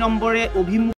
নম্বরে অভিমুখ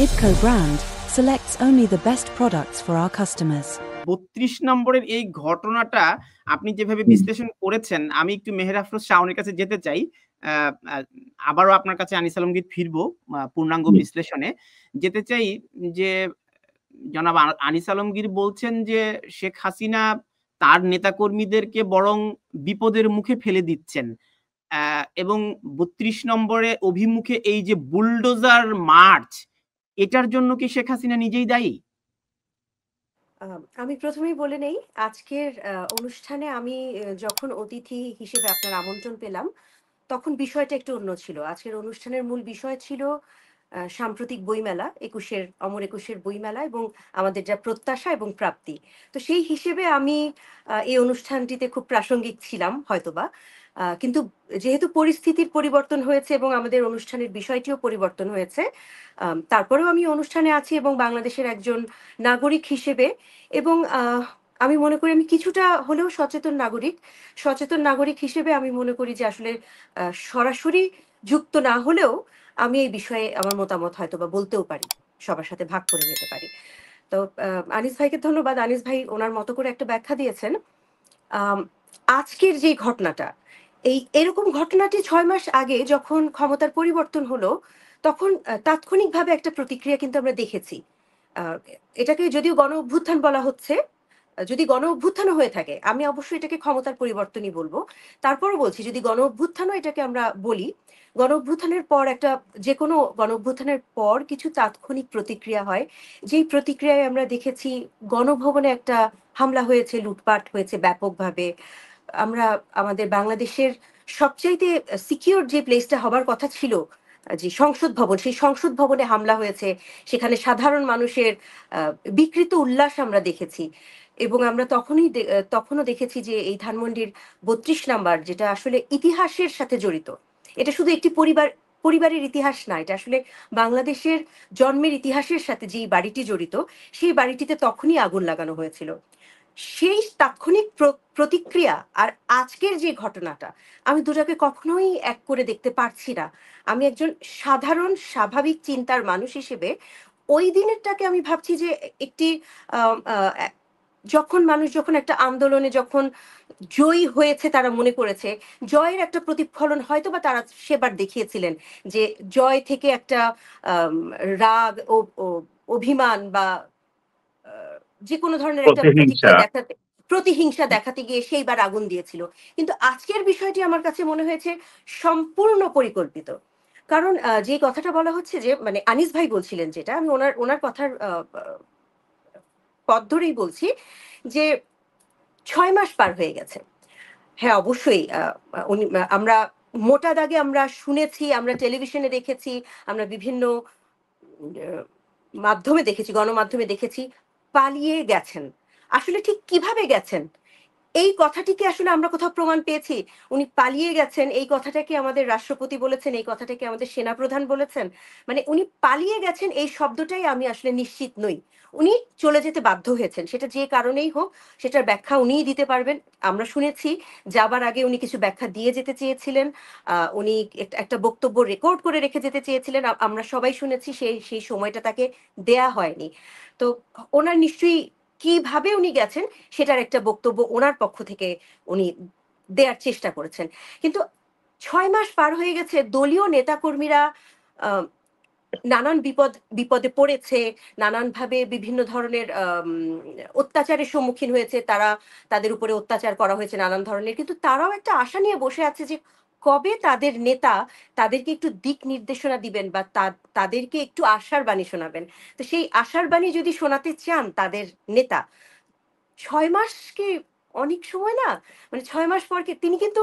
IPCO brand selects only the best products for our customers. 32 নম্বরের এই ঘটনাটা আপনি যেভাবে বিশ্লেষণ করেছেন, আমি একটু মেহের আফরোজ শাওনের কাছে যেতে চাই। আবারও আপনার কাছে আনিস আলমগীর ফিরবো পূর্ণাঙ্গ বিশ্লেষণে। যেতে চাই যে জনাব আনিস আলমগীর বলছেন যে শেখ হাসিনা তার নেতাকর্মীদেরকে বরং বিপদের মুখে ফেলে দিচ্ছেন এবং 32 নম্বরে অভিমুখে এই যে বুলডোজার মার্চ, এটার জন্য কি শেখ হাসিনা নিজেই দায়ী? আমি প্রথমেই বলে নেই, আজকের অনুষ্ঠানে আমি যখন অতিথি হিসেবে আপনার আমন্ত্রণ পেলাম, তখন বিষয়টা একটু অন্য ছিল। আজকের অনুষ্ঠানের মূল বিষয় ছিল সাম্প্রতিক বইমেলা, অমর একুশের বইমেলা এবং আমাদের যা প্রত্যাশা এবং প্রাপ্তি। তো সেই হিসেবে আমি এই অনুষ্ঠানটিতে খুব প্রাসঙ্গিক ছিলাম হয়তোবা। কিন্তু যেহেতু পরিস্থিতির পরিবর্তন হয়েছে এবং আমাদের অনুষ্ঠানের বিষয়টিও পরিবর্তন হয়েছে, তারপরেও আমি অনুষ্ঠানে আছি এবং বাংলাদেশের একজন নাগরিক হিসেবে এবং আমি মনে করি আমি কিছুটা হলেও সচেতন নাগরিক হিসেবে আমি মনে করি যে আসলে সরাসরি যুক্ত না হলেও আমি এই বিষয়ে আমার মতামত হয়তোবা বলতেও পারি, সবার সাথে ভাগ করে নিতে পারি। তো আনিস ভাইকে ধন্যবাদ। আনিস ভাই ওনার মতো করে একটা ব্যাখ্যা দিয়েছেন। আজকের যে ঘটনাটা, এরকম ঘটনাটি 6 মাস আগে যখন ক্ষমতার পরিবর্তন হলো, তখন তাৎক্ষণিকভাবে একটা প্রতিক্রিয়া কিন্তু আমরা দেখেছি। এটাকে যদিও গণ অভ্যুত্থান বলা হচ্ছে, যদি গণ অভ্যুত্থানও হয়ে থাকে, আমি অবশ্যই এটাকে ক্ষমতার পরিবর্তনই বলবো। তারপরও বলছি, যদি গণ অভ্যুত্থানও এটাকে আমরা বলি, গণ অভ্যুত্থানের পর যে কোনো গণ অভ্যুত্থানের পর কিছু তাৎক্ষণিক প্রতিক্রিয়া হয়, যেই প্রতিক্রিয়ায় আমরা দেখেছি গণভবনে একটা হামলা হয়েছে, লুটপাট হয়েছে ব্যাপকভাবে। আমরা আমাদের বাংলাদেশের সবচাইতে সিকিউর যে প্লেসটা হবার কথা ছিল, যে সংসদ ভবন, সেই সংসদ ভবনে হামলা হয়েছে। সেখানে সাধারণ মানুষের বিকৃত উল্লাস আমরা দেখেছি এবং আমরা তখনও দেখেছি যে এই ধানমন্ডির 32 নাম্বার, যেটা আসলে ইতিহাসের সাথে জড়িত, এটা শুধু একটি পরিবারের ইতিহাস না, এটা আসলে বাংলাদেশের জন্মের ইতিহাসের সাথে যেই বাড়িটি জড়িত, সেই বাড়িটিতে তখনই আগুন লাগানো হয়েছিল। সেই তাৎক্ষণিক প্রতিক্রিয়া আর আজকের যে ঘটনাটা, আমি দুটাকে কখনোই এক করে দেখতে পারছি না। আমি একজন সাধারণ স্বাভাবিক চিন্তার মানুষ হিসেবে ওই দিনেরটাকে আমি ভাবছি যে একটি যখন একটা আন্দোলনে যখন জয়ী হয়েছে, তারা মনে করেছে জয়ের একটা প্রতিফলন হয়তোবা তারা সেবার দেখিয়েছিলেন, যে জয় থেকে একটা রাগ ও অভিমান বা যে কোনো ধরনের একটা প্রতিহিংসা দেখাতে গিয়ে সেইবার আগুন দিয়েছিল। কিন্তু আজকের বিষয়টি আমার কাছে মনে হয়েছে সম্পূর্ণ পরিকল্পিত। কারণ যে কথাটা বলা হচ্ছে যে, মানে আনিস ভাই বলছিলেন যেটা, আমি ওনার কথার পথ ধরেই বলছি যে 6 মাস পার হয়ে গেছে। হ্যাঁ, অবশ্যই আমরা মোটা দাগে আমরা শুনেছি, আমরা টেলিভিশনে দেখেছি, আমরা বিভিন্ন মাধ্যমে দেখেছি, গণমাধ্যমে দেখেছি, পালিয়ে গেছেন। আসলে ঠিক কিভাবে গেছেন, এই কথাটিকে আসলে আমরা কোথাও প্রমাণ পেয়েছি? উনি পালিয়ে গেছেন এই কথাটাকে আমাদের রাষ্ট্রপতি বলেছেন, এই কথাটাকে আমাদের সেনাপ্রধান বলেছেন? মানে উনি পালিয়ে গেছেন এই শব্দটাই আমি আসলে নিশ্চিত নই। উনি চলে যেতে বাধ্য হয়েছেন। সেটা যে কারণেই হোক, সেটার ব্যাখ্যা উনিই দিতে পারবেন। আমরা শুনেছি যাবার আগে উনি কিছু ব্যাখ্যা দিয়ে যেতে চেয়েছিলেন। উনি একটা বক্তব্য রেকর্ড করে রেখে যেতে চেয়েছিলেন। আমরা সবাই শুনেছি সেই সময়টা তাকে দেয়া হয়নি। তো ওনার নিশ্চয়ই কিভাবে উনি গেছেন সেটার একটা বক্তব্য ওনার পক্ষ থেকে উনি দেওয়ার চেষ্টা করেছেন। কিন্তু 6 মাস পার হয়ে গেছে, দলীয় নেতাকর্মীরা নানান বিপদে পড়েছে, নানানভাবে বিভিন্ন ধরনের অত্যাচারের সম্মুখীন হয়েছে, তাদের উপরে অত্যাচার করা হয়েছে নানান ধরনের। কিন্তু তারাও একটা আশা নিয়ে বসে আছে যে কবে তাদের নেতা তাদেরকে একটু দিক নির্দেশনা দিবেন বা তাদেরকে একটু আশার বাণী শোনাবেন। তো সেই আশার বাণী যদি শোনাতে চান তাদের নেতা, ৬ মাস কি অনেক সময় না? মানে ৬ মাস পর তিনি কিন্তু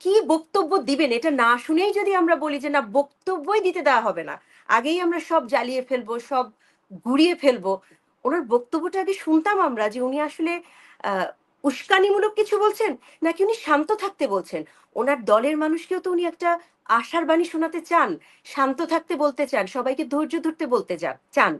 কি বক্তব্য দিবেন এটা না শুনেই যদি আমরা বলি যে না বক্তব্যই দিতে দেওয়া হবে না। আগেই আমরা সব জ্বালিয়ে ফেলবো, সব গুঁড়িয়ে ফেলবো। উনার বক্তব্যটা আগে শুনতাম আমরা যে উনি আসলে আ উস্কানিমূলক কিছু বলছেন নাকি উনি শান্ত থাকতে বলছেন। উনার দলের মানুষকেও তো উনি একটা আশার বাণী শোনাতে চান, শান্ত থাকতে বলতে চান, সবাইকে ধৈর্য ধরতে বলতে চান।